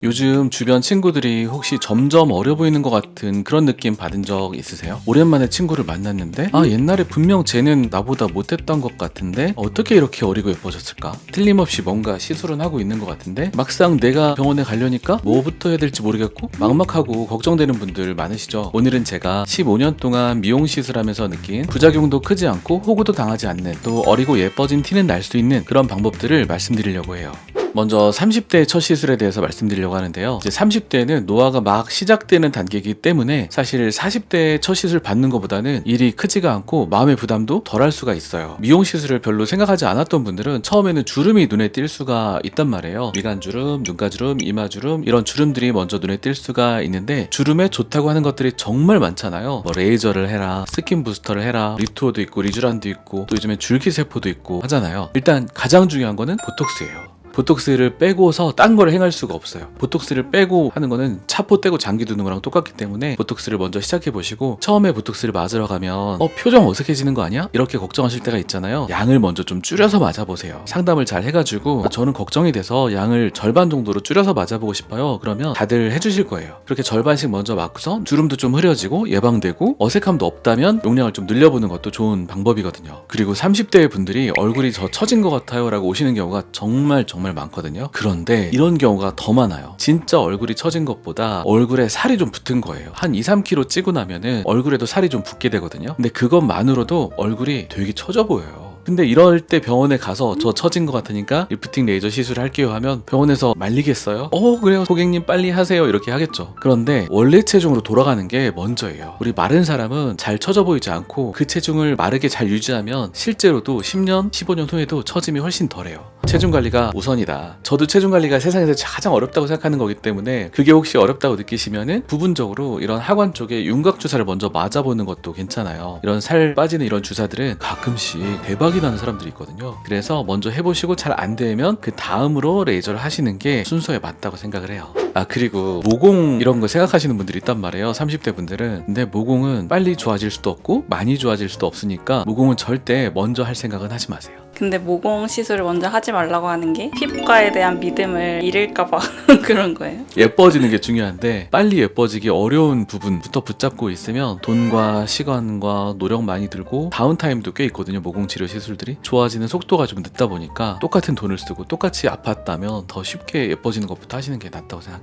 요즘 주변 친구들이 혹시 점점 어려 보이는 것 같은 그런 느낌 받은 적 있으세요? 오랜만에 친구를 만났는데 옛날에 분명 쟤는 나보다 못했던 것 같은데 어떻게 이렇게 어리고 예뻐졌을까? 틀림없이 뭔가 시술은 하고 있는 것 같은데 막상 내가 병원에 가려니까 뭐부터 해야 될지 모르겠고 막막하고 걱정되는 분들 많으시죠? 오늘은 제가 15년 동안 미용 시술하면서 느낀 부작용도 크지 않고 호구도 당하지 않는, 또 어리고 예뻐진 티는 날 수 있는 그런 방법들을 말씀드리려고 해요. 먼저 30대 첫 시술에 대해서 말씀드리려고 하는데요. 이제 30대는 노화가 막 시작되는 단계이기 때문에 사실 40대 첫 시술 받는 것보다는 일이 크지가 않고 마음의 부담도 덜할 수가 있어요. 미용 시술을 별로 생각하지 않았던 분들은 처음에는 주름이 눈에 띌 수가 있단 말이에요. 미간주름, 눈가주름, 이마주름, 이런 주름들이 먼저 눈에 띌 수가 있는데, 주름에 좋다고 하는 것들이 정말 많잖아요. 뭐 레이저를 해라, 스킨 부스터를 해라, 리투어도 있고 리쥬란도 있고 또 요즘엔 줄기세포도 있고 하잖아요. 일단 가장 중요한 거는 보톡스예요. 보톡스를 빼고서 딴 걸 행할 수가 없어요. 보톡스를 빼고 하는 거는 차포 떼고 장기 두는 거랑 똑같기 때문에 보톡스를 먼저 시작해 보시고, 처음에 보톡스를 맞으러 가면 표정 어색해지는 거 아니야? 이렇게 걱정하실 때가 있잖아요. 양을 먼저 좀 줄여서 맞아보세요. 상담을 잘 해가지고 저는 걱정이 돼서 양을 절반 정도로 줄여서 맞아보고 싶어요. 그러면 다들 해주실 거예요. 그렇게 절반씩 먼저 맞고서 주름도 좀 흐려지고 예방되고 어색함도 없다면 용량을 좀 늘려보는 것도 좋은 방법이거든요. 그리고 30대 분들이 얼굴이 저 처진 것 같아요 라고 오시는 경우가 정말 많거든요. 그런데 이런 경우가 더 많아요. 진짜 얼굴이 처진 것보다 얼굴에 살이 좀 붙은 거예요. 한 2-3kg 찌고 나면은 얼굴에도 살이 좀 붙게 되거든요. 근데 그것만으로도 얼굴이 되게 처져 보여요. 근데 이럴 때 병원에 가서 저 처진 것 같으니까 리프팅 레이저 시술을 할게요 하면 병원에서 말리겠어요? 그래요 고객님 빨리 하세요 이렇게 하겠죠. 그런데 원래 체중으로 돌아가는 게 먼저예요. 우리 마른 사람은 잘 처져 보이지 않고 그 체중을 마르게 잘 유지하면 실제로도 10년, 15년 후에도 처짐이 훨씬 덜해요. 체중 관리가 우선이다. 저도 체중 관리가 세상에서 가장 어렵다고 생각하는 거기 때문에, 그게 혹시 어렵다고 느끼시면은 부분적으로 이런 하관 쪽에 윤곽 주사를 먼저 맞아보는 것도 괜찮아요. 이런 살 빠지는 이런 주사들은 가끔씩 대박이 나는 사람들이 있거든요. 그래서 먼저 해보시고 잘 안 되면 그 다음으로 레이저를 하시는 게 순서에 맞다고 생각을 해요. 그리고 모공 이런 거 생각하시는 분들이 있단 말이에요. 30대 분들은. 근데 모공은 빨리 좋아질 수도 없고 많이 좋아질 수도 없으니까 모공은 절대 먼저 할 생각은 하지 마세요. 근데 모공 시술을 먼저 하지 말라고 하는 게 피부과에 대한 믿음을 잃을까봐 그런 거예요? 예뻐지는 게 중요한데 빨리 예뻐지기 어려운 부분부터 붙잡고 있으면 돈과 시간과 노력 많이 들고 다운타임도 꽤 있거든요. 모공 치료 시술들이 좋아지는 속도가 좀 늦다 보니까 똑같은 돈을 쓰고 똑같이 아팠다면 더 쉽게 예뻐지는 것부터 하시는 게 낫다고 생각해요.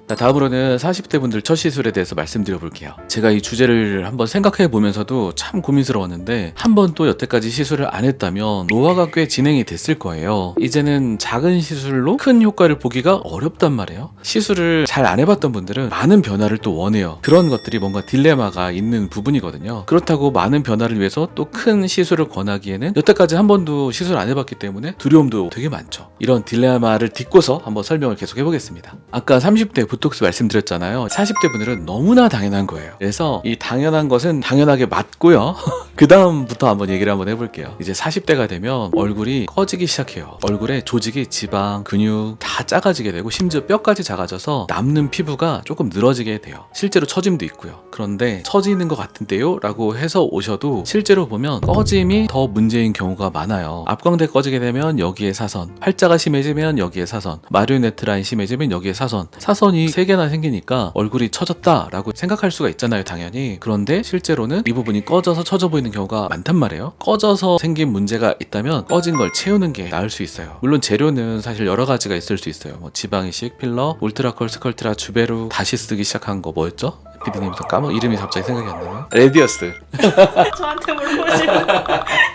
다음으로는 40대 분들 첫 시술에 대해서 말씀드려 볼게요. 제가 이 주제를 한번 생각해 보면서도 참 고민스러웠는데, 한 번도 여태까지 시술을 안 했다면 노화가 꽤 진행이 됐을 거예요. 이제는 작은 시술로 큰 효과를 보기가 어렵단 말이에요. 시술을 잘 안 해봤던 분들은 많은 변화를 또 원해요. 그런 것들이 뭔가 딜레마가 있는 부분이거든요. 그렇다고 많은 변화를 위해서 또 큰 시술을 권하기에는 여태까지 한 번도 시술 안 해봤기 때문에 두려움도 되게 많죠. 이런 딜레마를 딛고서 한번 설명을 계속 해보겠습니다. 아까 30대 보톡스 말씀드렸잖아요. 40대 분들은 너무나 당연한 거예요. 그래서 이 당연한 것은 당연하게 맞고요. 그 다음부터 한번 얘기를 한번 해볼게요. 이제 40대가 되면 얼굴이 꺼지기 시작해요. 얼굴에 조직이 지방, 근육 다 작아지게 되고 심지어 뼈까지 작아져서 남는 피부가 조금 늘어지게 돼요. 실제로 처짐도 있고요. 그런데 처지는 것 같은데요? 라고 해서 오셔도 실제로 보면 꺼짐이 더 문제인 경우가 많아요. 앞광대 꺼지게 되면 여기에 사선, 팔자가 심해지면 여기에 사선, 마리오네트 라인 심해지면 여기에 사선, 사선이 3개나 생기니까 얼굴이 처졌다라고 생각할 수가 있잖아요, 당연히. 그런데 실제로는 이 부분이 꺼져서 처져 보이는 경우가 많단 말이에요. 꺼져서 생긴 문제가 있다면 꺼진 걸 채우는 게 나을 수 있어요. 물론 재료는 사실 여러 가지가 있을 수 있어요. 뭐 지방이식, 필러, 울트라컬, 스컬트라, 주베루, 다시 쓰기 시작한 거 뭐였죠? 피디님 이름이 갑자기 생각이 안 나네요. 레디어스. 저한테 물어보시면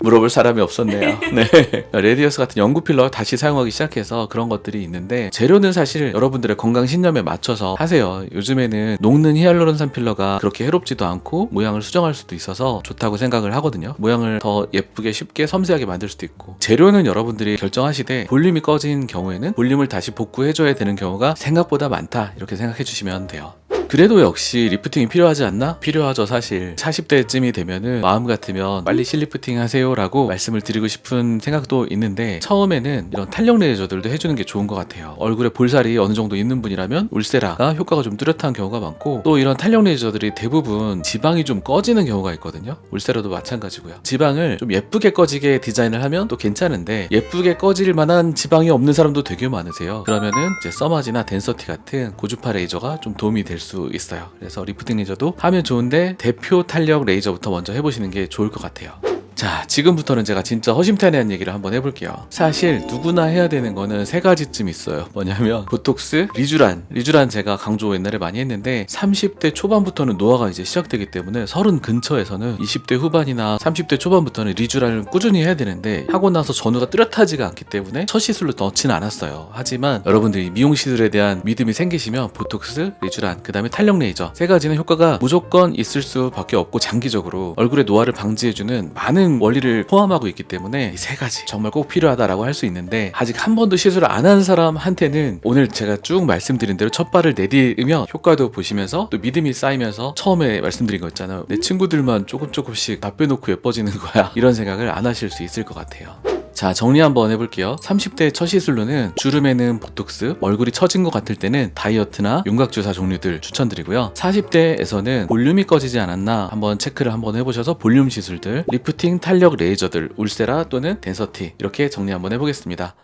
물어볼 사람이 없었네요. 네. 레디어스 같은 연구 필러 다시 사용하기 시작해서 그런 것들이 있는데, 재료는 사실 여러분들의 건강 신념에 맞춰서 하세요. 요즘에는 녹는 히알루론산 필러가 그렇게 해롭지도 않고 모양을 수정할 수도 있어서 좋다고 생각을 하거든요. 모양을 더 예쁘게 쉽게 섬세하게 만들 수도 있고, 재료는 여러분들이 결정하시되 볼륨이 꺼진 경우에는 볼륨을 다시 복구해줘야 되는 경우가 생각보다 많다, 이렇게 생각해 주시면 돼요. 그래도 역시 리프팅이 필요하지 않나? 필요하죠. 사실 40대쯤이 되면은 마음 같으면 빨리 실리프팅 하세요 라고 말씀을 드리고 싶은 생각도 있는데, 처음에는 이런 탄력 레이저들도 해주는 게 좋은 것 같아요. 얼굴에 볼살이 어느 정도 있는 분이라면 울세라가 효과가 좀 뚜렷한 경우가 많고, 또 이런 탄력 레이저들이 대부분 지방이 좀 꺼지는 경우가 있거든요. 울세라도 마찬가지고요. 지방을 좀 예쁘게 꺼지게 디자인을 하면 또 괜찮은데, 예쁘게 꺼질 만한 지방이 없는 사람도 되게 많으세요. 그러면은 이제 써마지나 덴서티 같은 고주파 레이저가 좀 도움이 될 수 있어요. 그래서 리프팅 레이저도 하면 좋은데 대표 탄력 레이저부터 먼저 해보시는 게 좋을 것 같아요. 자, 지금부터는 제가 진짜 허심탄회한 얘기를 한번 해볼게요. 사실 누구나 해야 되는 거는 세 가지쯤 있어요. 뭐냐면 보톡스, 리쥬란 제가 강조 옛날에 많이 했는데, 30대 초반부터는 노화가 이제 시작되기 때문에 30 근처에서는 20대 후반이나 30대 초반부터는 리쥬란을 꾸준히 해야 되는데, 하고 나서 전후가 뚜렷하지가 않기 때문에 첫 시술로 넣지는 않았어요. 하지만 여러분들이 미용 시술에 대한 믿음이 생기시면 보톡스, 리쥬란, 그 다음에 탄력 레이저 세 가지는 효과가 무조건 있을 수밖에 없고, 장기적으로 얼굴의 노화를 방지해주는 많은 원리를 포함하고 있기 때문에 이 세 가지 정말 꼭 필요하다라고 할 수 있는데, 아직 한 번도 시술을 안 한 사람한테는 오늘 제가 쭉 말씀드린 대로 첫 발을 내디으면 효과도 보시면서 또 믿음이 쌓이면서, 처음에 말씀드린 거 있잖아요. 내 친구들만 조금씩 다 빼놓고 예뻐지는 거야, 이런 생각을 안 하실 수 있을 것 같아요. 자, 정리 한번 해볼게요. 30대 첫 시술로는 주름에는 보톡스, 얼굴이 처진 것 같을 때는 다이어트나 윤곽주사 종류들 추천드리고요. 40대에서는 볼륨이 꺼지지 않았나 한번 체크를 한번 해보셔서 볼륨 시술들, 리프팅, 탄력 레이저들, 울세라 또는 덴서티, 이렇게 정리 한번 해보겠습니다.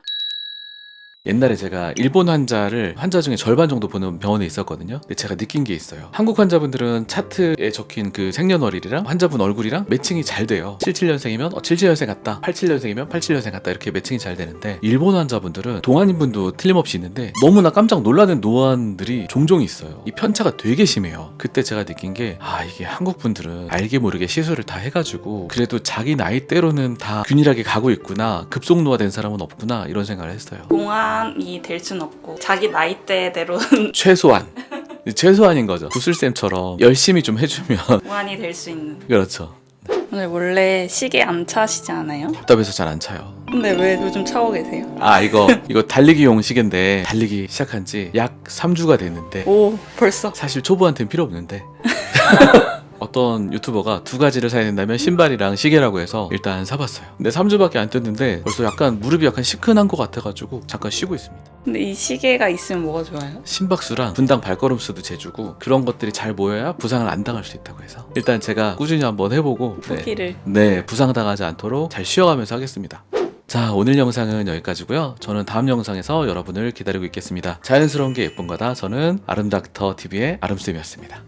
옛날에 제가 일본 환자 중에 절반 정도 보는 병원에 있었거든요. 근데 제가 느낀 게 있어요. 한국 환자분들은 차트에 적힌 그 생년월일이랑 환자분 얼굴이랑 매칭이 잘 돼요. 77년생이면 77년생 같다, 87년생이면 87년생 같다, 이렇게 매칭이 잘 되는데, 일본 환자분들은 동안인분도 틀림없이 있는데 너무나 깜짝 놀라는 노안들이 종종 있어요. 이 편차가 되게 심해요. 그때 제가 느낀 게, 이게 한국 분들은 알게 모르게 시술을 다 해가지고 그래도 자기 나이대로는 다 균일하게 가고 있구나, 급속노화된 사람은 없구나, 이런 생각을 했어요. 동안이 될 순 없고 자기 나이대대로는 최소한인 거죠. 구슬쌤처럼 열심히 좀 해주면 동안이 될 수 있는. 그렇죠. 오늘 원래 시계 안 차시지 않아요? 답답해서 잘 안 차요. 근데 왜 요즘 차고 계세요? 이거 달리기용 시계인데, 달리기 시작한 지 약 3주가 됐는데, 오, 벌써? 사실 초보한테는 필요 없는데 어떤 유튜버가 두 가지를 사야 된다면 신발이랑 시계라고 해서 일단 사봤어요. 근데 3주밖에 안 됐는데 벌써 무릎이 약간 시큰한 것 같아가지고 잠깐 쉬고 있습니다. 근데 이 시계가 있으면 뭐가 좋아요? 심박수랑 분당 발걸음 수도 재주고, 그런 것들이 잘 모여야 부상을 안 당할 수 있다고 해서 일단 제가 꾸준히 한번 해보고, 포기를. 부상당하지 않도록 잘 쉬어가면서 하겠습니다. 자, 오늘 영상은 여기까지고요. 저는 다음 영상에서 여러분을 기다리고 있겠습니다. 자연스러운 게 예쁜 거다. 저는 아름닥터 TV의 아름쌤이었습니다.